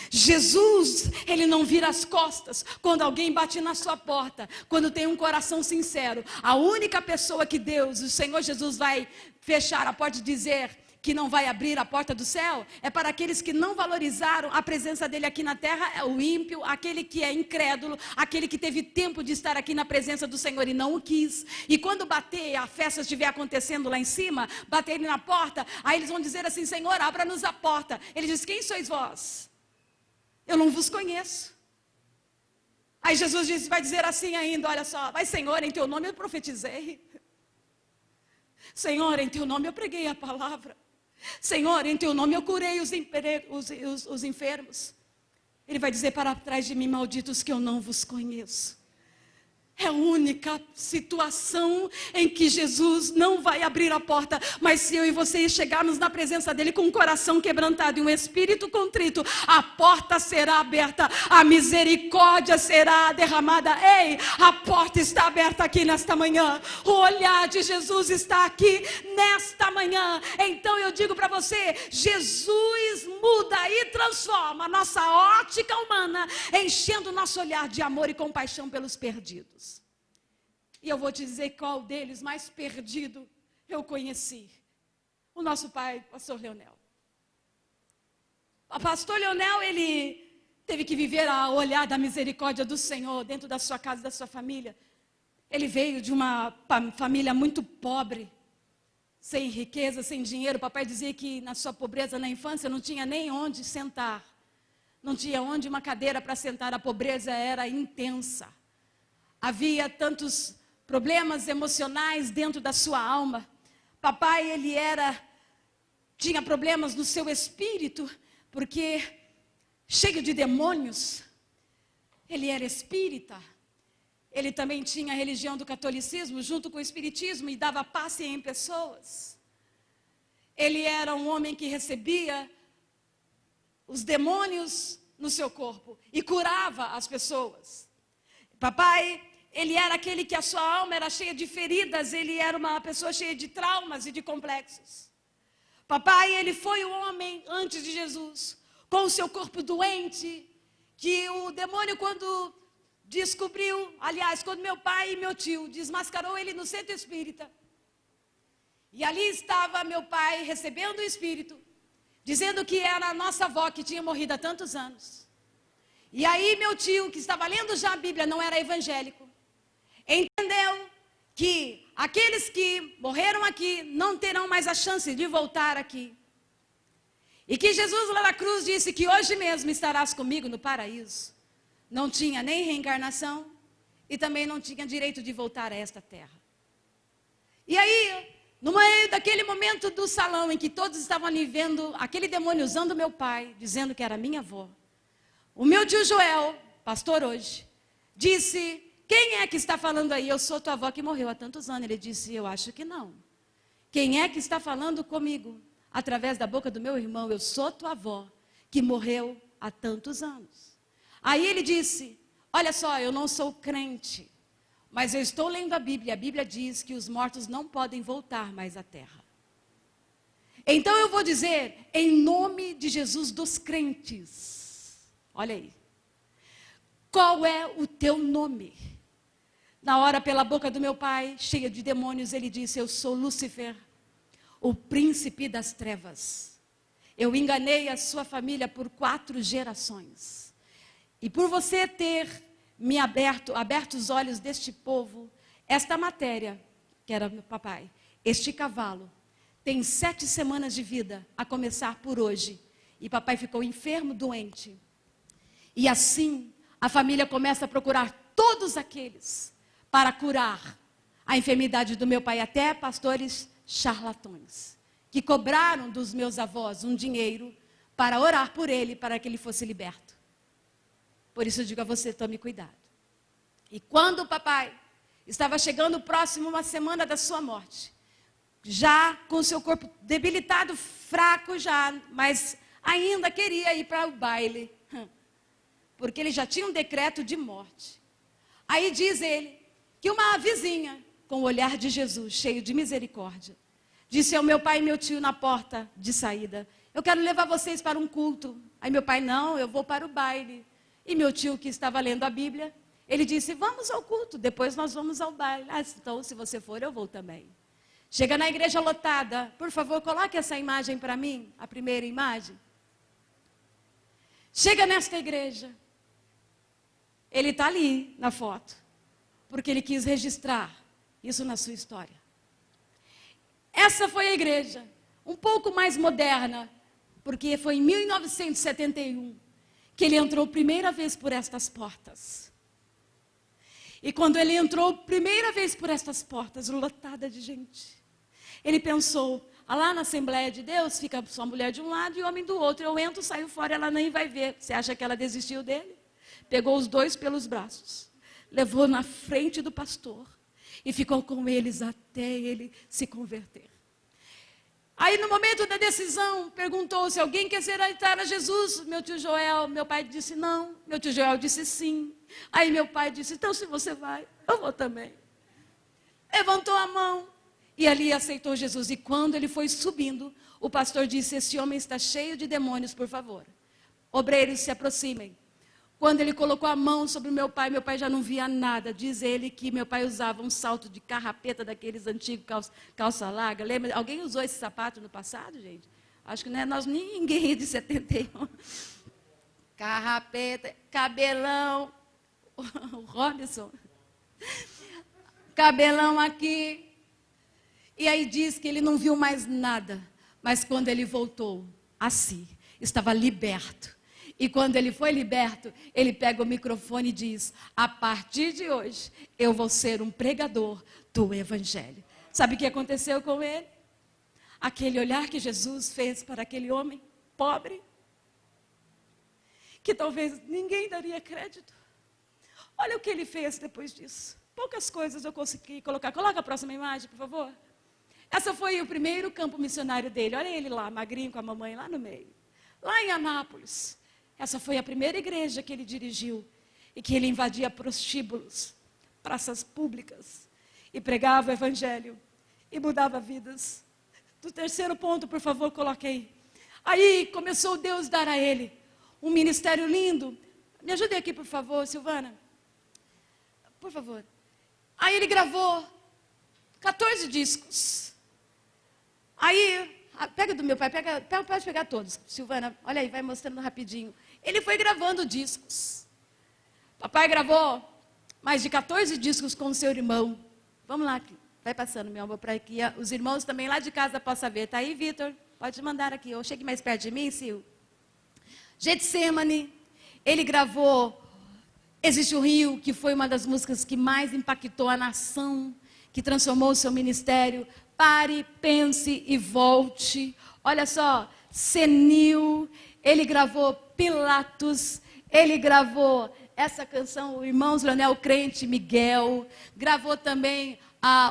[SPEAKER 2] Jesus, ele não vira as costas quando alguém bate na sua porta, quando tem um coração sincero. A única pessoa que Deus, o Senhor Jesus, vai fechar a porta e dizer que não vai abrir a porta do céu, é para aqueles que não valorizaram a presença dele aqui na terra, é o ímpio, aquele que é incrédulo, aquele que teve tempo de estar aqui na presença do Senhor e não o quis. E quando bater, a festa estiver acontecendo lá em cima, baterem na porta, aí eles vão dizer assim: Senhor, abra-nos a porta. Ele diz: quem sois vós? Eu não vos conheço. Aí Jesus vai dizer assim ainda, olha só: mas Senhor, em teu nome eu profetizei. Senhor, em teu nome eu preguei a palavra. Senhor, em teu nome eu curei os enfermos. Ele vai dizer: para trás de mim, malditos, que eu não vos conheço. É a única situação em que Jesus não vai abrir a porta. Mas se eu e você chegarmos na presença dele com um coração quebrantado e um espírito contrito, a porta será aberta, a misericórdia será derramada. Ei, a porta está aberta aqui nesta manhã. O olhar de Jesus está aqui nesta manhã. Então eu digo para você: Jesus muda e transforma a nossa ótica humana, enchendo o nosso olhar de amor e compaixão pelos perdidos. E eu vou te dizer qual deles mais perdido eu conheci. O nosso pai, pastor Leonel. O pastor Leonel, ele teve que viver a olhar da misericórdia do Senhor dentro da sua casa, da sua família. Ele veio de uma família muito pobre, sem riqueza, sem dinheiro. O papai dizia que na sua pobreza na infância não tinha nem onde sentar. Não tinha onde uma cadeira para sentar, a pobreza era intensa. Havia tantos problemas emocionais dentro da sua alma. Papai, ele tinha problemas no seu espírito, porque cheio de demônios. Ele era espírita. Ele também tinha a religião do catolicismo junto com o espiritismo e dava passe em pessoas. Ele era um homem que recebia os demônios no seu corpo e curava as pessoas. Papai, ele era aquele que a sua alma era cheia de feridas, ele era uma pessoa cheia de traumas e de complexos. Papai, ele foi o homem antes de Jesus, com o seu corpo doente, que o demônio quando descobriu, aliás, quando meu pai e meu tio desmascarou ele no centro espírita, e ali estava meu pai recebendo o espírito, dizendo que era a nossa avó que tinha morrido há tantos anos. E aí meu tio, que estava lendo já a Bíblia, não era evangélico, entendeu que aqueles que morreram aqui não terão mais a chance de voltar aqui. E que Jesus lá na cruz disse que hoje mesmo estarás comigo no paraíso. Não tinha nem reencarnação e também não tinha direito de voltar a esta terra. E aí, no meio daquele momento do salão em que todos estavam ali vendo aquele demônio usando meu pai, dizendo que era minha avó, o meu tio Joel, pastor hoje, disse: quem é que está falando aí? Eu sou tua avó que morreu há tantos anos. Ele disse: eu acho que não. Quem é que está falando comigo? Através da boca do meu irmão: eu sou tua avó que morreu há tantos anos. Aí ele disse: olha só, eu não sou crente, mas eu estou lendo a Bíblia. A Bíblia diz que os mortos não podem voltar mais à terra. Então eu vou dizer, em nome de Jesus dos crentes, olha aí, qual é o teu nome? Na hora, pela boca do meu pai, cheia de demônios, ele disse: eu sou Lúcifer, o príncipe das trevas. Eu enganei a sua família por 4 gerações. E por você ter me aberto os olhos deste povo, esta matéria, que era meu papai, este cavalo, tem 7 semanas de vida, a começar por hoje. E papai ficou enfermo, doente. E assim, a família começa a procurar todos aqueles para curar a enfermidade do meu pai, até pastores charlatões, que cobraram dos meus avós um dinheiro para orar por ele, para que ele fosse liberto. Por isso eu digo a você: tome cuidado. E quando o papai estava chegando próximo uma semana da sua morte, já com o seu corpo debilitado, fraco já, mas ainda queria ir para o baile, porque ele já tinha um decreto de morte. Aí diz ele que uma vizinha, com o olhar de Jesus, cheio de misericórdia,
[SPEAKER 1] disse ao meu pai e meu tio na porta de saída: eu quero levar vocês para um culto. Aí meu pai: não, eu vou para o baile. E meu tio, que estava lendo a Bíblia, ele disse: vamos ao culto, depois nós vamos ao baile. Ah, então, se você for, eu vou também. Chega na igreja lotada. Por favor, coloque essa imagem para mim, a primeira imagem. Chega nesta igreja. Ele está ali na foto, porque ele quis registrar isso na sua história. Essa foi a igreja, um pouco mais moderna, porque foi em 1971 que ele entrou primeira vez por estas portas. E quando ele entrou primeira vez por estas portas, lotada de gente, ele pensou: ah, lá na Assembleia de Deus fica só mulher de um lado e homem do outro. Eu entro, saio fora, ela nem vai ver. Você acha que ela desistiu dele? Pegou os dois pelos braços, levou na frente do pastor e ficou com eles até ele se converter. Aí, no momento da decisão, perguntou se alguém quer aceitar a Jesus. Meu tio Joel, meu pai disse não. Meu tio Joel disse sim. Aí meu pai disse: então, se você vai, eu vou também. Levantou a mão e ali aceitou Jesus. E quando ele foi subindo, o pastor disse: esse homem está cheio de demônios, por favor. Obreiros, se aproximem. Quando ele colocou a mão sobre meu pai já não via nada. Diz ele que meu pai usava um salto de carrapeta daqueles antigos, calça larga. Lembra? Alguém usou esse sapato no passado, gente? Acho que não é nós, ninguém é de 71. Carrapeta, cabelão. O Robinson. Cabelão aqui. E aí diz que ele não viu mais nada. Mas quando ele voltou a si, estava liberto. E quando ele foi liberto, ele pega o microfone e diz: a partir de hoje, eu vou ser um pregador do Evangelho. Sabe o que aconteceu com ele? Aquele olhar que Jesus fez para aquele homem pobre, que talvez ninguém daria crédito. Olha o que ele fez depois disso. Poucas coisas eu consegui colocar. Coloca a próxima imagem, por favor. Essa foi o primeiro campo missionário dele. Olha ele lá, magrinho com a mamãe lá no meio. Lá em Anápolis. Essa foi a primeira igreja que ele dirigiu e que ele invadia prostíbulos, praças públicas e pregava o evangelho e mudava vidas. Do terceiro ponto, por favor, coloque aí. Aí começou Deus dar a ele um ministério lindo. Me ajude aqui, por favor, Silvana. Por favor. Aí ele gravou 14 discos. Aí, pega do meu pai, pode pegar todos. Silvana, olha aí, vai mostrando rapidinho. Ele foi gravando discos. Papai gravou mais de 14 discos com o seu irmão. Vamos lá, vai passando, meu amor, para aqui. Os irmãos também lá de casa possam ver. Tá aí, Vitor? Pode mandar aqui. Ou chegue mais perto de mim, Sil. Getsemane. Ele gravou Existe o Rio, que foi uma das músicas que mais impactou a nação, que transformou o seu ministério. Pare, pense e volte. Olha só, Senil. Ele gravou Pilatos, ele gravou essa canção, o Irmãos Leonel Crente, Miguel, gravou também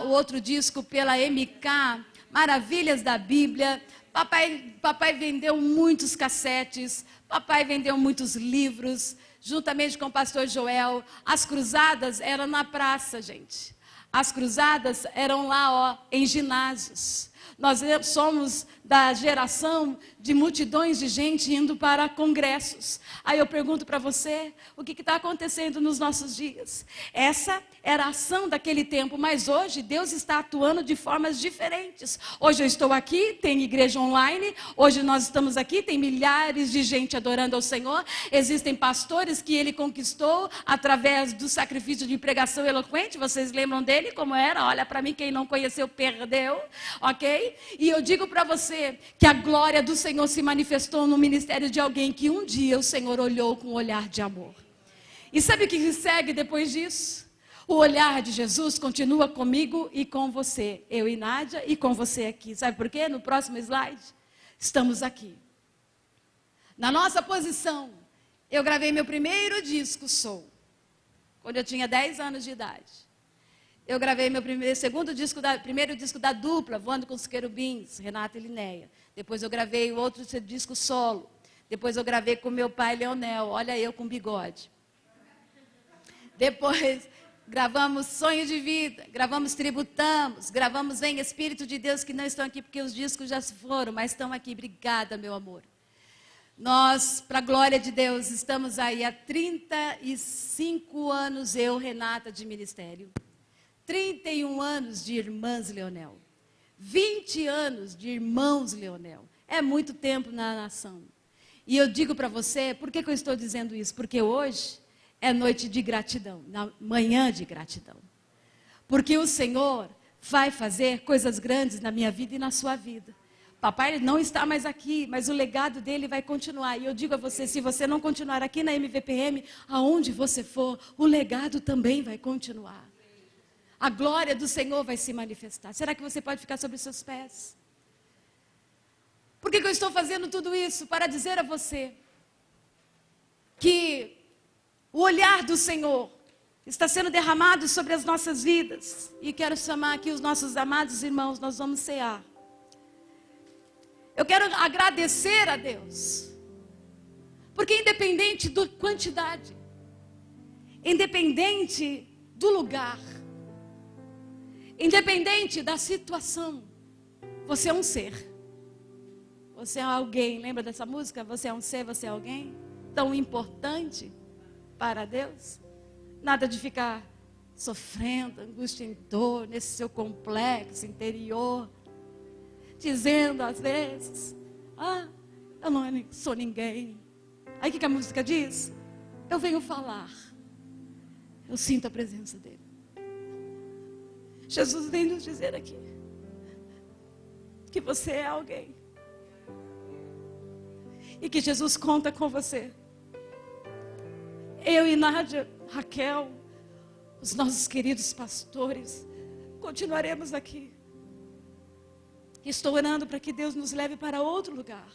[SPEAKER 1] o outro disco pela MK, Maravilhas da Bíblia. Papai vendeu muitos cassetes, papai vendeu muitos livros, juntamente com o pastor Joel. As cruzadas eram na praça, gente. As cruzadas eram lá, ó, em ginásios. Nós somos da geração de multidões de gente indo para congressos. Aí eu pergunto para você, o que está acontecendo nos nossos dias? Essa era a ação daquele tempo, mas hoje Deus está atuando de formas diferentes. Hoje eu estou aqui, tem igreja online, hoje nós estamos aqui, tem milhares de gente adorando ao Senhor. Existem pastores que Ele conquistou através do sacrifício de pregação eloquente. Vocês lembram dele como era? Olha para mim, quem não conheceu perdeu, ok? E eu digo para você que a glória do Senhor se manifestou no ministério de alguém que um dia o Senhor olhou com um olhar de amor. E sabe o que segue depois disso? O olhar de Jesus continua comigo e com você. Eu e Nádia e com você aqui. Sabe por quê? No próximo slide, estamos aqui. Na nossa posição, eu gravei meu primeiro disco soul, quando eu tinha 10 anos de idade. Eu gravei meu primeiro disco da dupla, Voando com os Querubins, Renata e Linéia. Depois eu gravei o outro disco solo. Depois eu gravei com meu pai, Leonel. Olha eu com bigode. Depois gravamos Sonho de Vida, gravamos Tributamos, gravamos Vem Espírito de Deus, que não estão aqui porque os discos já se foram, mas estão aqui. Obrigada, meu amor. Nós, para a glória de Deus, estamos aí há 35 anos, eu, Renata, de ministério. 31 anos de Irmãs Leonel. 20 anos de Irmãos Leonel. É muito tempo na nação. E eu digo para você, por que eu estou dizendo isso? Porque hoje é noite de gratidão, manhã de gratidão. Porque o Senhor vai fazer coisas grandes na minha vida e na sua vida. Papai não está mais aqui, mas o legado dele vai continuar. E eu digo a você, se você não continuar aqui na MVPM, aonde você for, o legado também vai continuar. A glória do Senhor vai se manifestar. Será que você pode ficar sobre os seus pés? Por que eu estou fazendo tudo isso? Para dizer a você que o olhar do Senhor está sendo derramado sobre as nossas vidas. E quero chamar aqui os nossos amados irmãos, nós vamos cear. Eu quero agradecer a Deus. Porque independente da quantidade, independente do lugar, independente da situação, você é um ser. Você é alguém. Lembra dessa música? Você é um ser, você é alguém tão importante para Deus. Nada de ficar sofrendo, angústia e dor nesse seu complexo interior, dizendo às vezes, eu não sou ninguém. Aí o que a música diz? Eu venho falar, eu sinto a presença dele. Jesus vem nos dizer aqui que você é alguém e que Jesus conta com você. Eu e Nádia, Raquel, os nossos queridos pastores, continuaremos aqui. Estou orando para que Deus nos leve para outro lugar.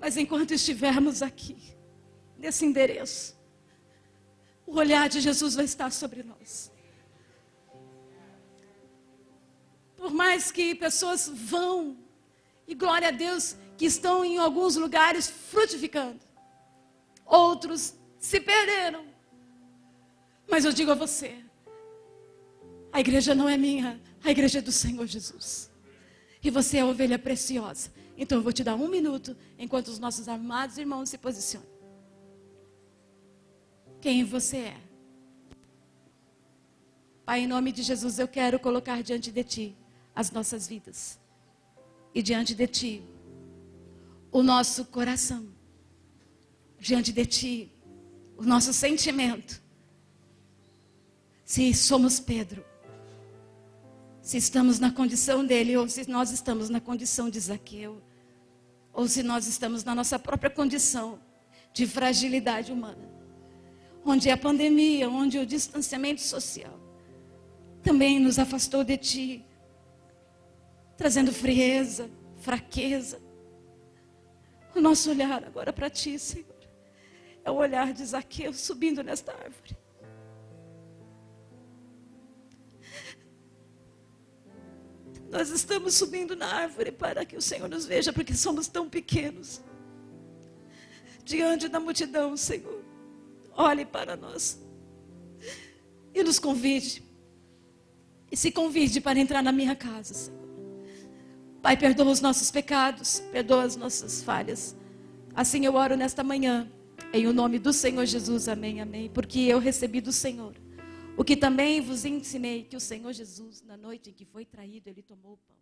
[SPEAKER 1] Mas enquanto estivermos aqui, nesse endereço, o olhar de Jesus vai estar sobre nós. Por mais que pessoas vão, e glória a Deus, que estão em alguns lugares frutificando, outros se perderam. Mas eu digo a você, a igreja não é minha, a igreja é do Senhor Jesus. E você é a ovelha preciosa. Então eu vou te dar 1 minuto, enquanto os nossos amados irmãos se posicionam. Quem você é? Pai, em nome de Jesus, eu quero colocar diante de Ti as nossas vidas. E diante de Ti, o nosso coração. Diante de Ti, o nosso sentimento. Se somos Pedro, se estamos na condição dele, ou se nós estamos na condição de Zaqueu, ou se nós estamos na nossa própria condição de fragilidade humana, onde a pandemia, onde o distanciamento social também nos afastou de Ti, trazendo frieza, fraqueza. O nosso olhar agora para Ti, Senhor, é o olhar de Zaqueu subindo nesta árvore. Nós estamos subindo na árvore para que o Senhor nos veja, porque somos tão pequenos. Diante da multidão, Senhor, olhe para nós e nos convide. E se convide para entrar na minha casa, Senhor. Pai, perdoa os nossos pecados, perdoa as nossas falhas. Assim eu oro nesta manhã, em o nome do Senhor Jesus, amém, amém. Porque eu recebi do Senhor o que também vos ensinei, que o Senhor Jesus, na noite em que foi traído, Ele tomou o pão.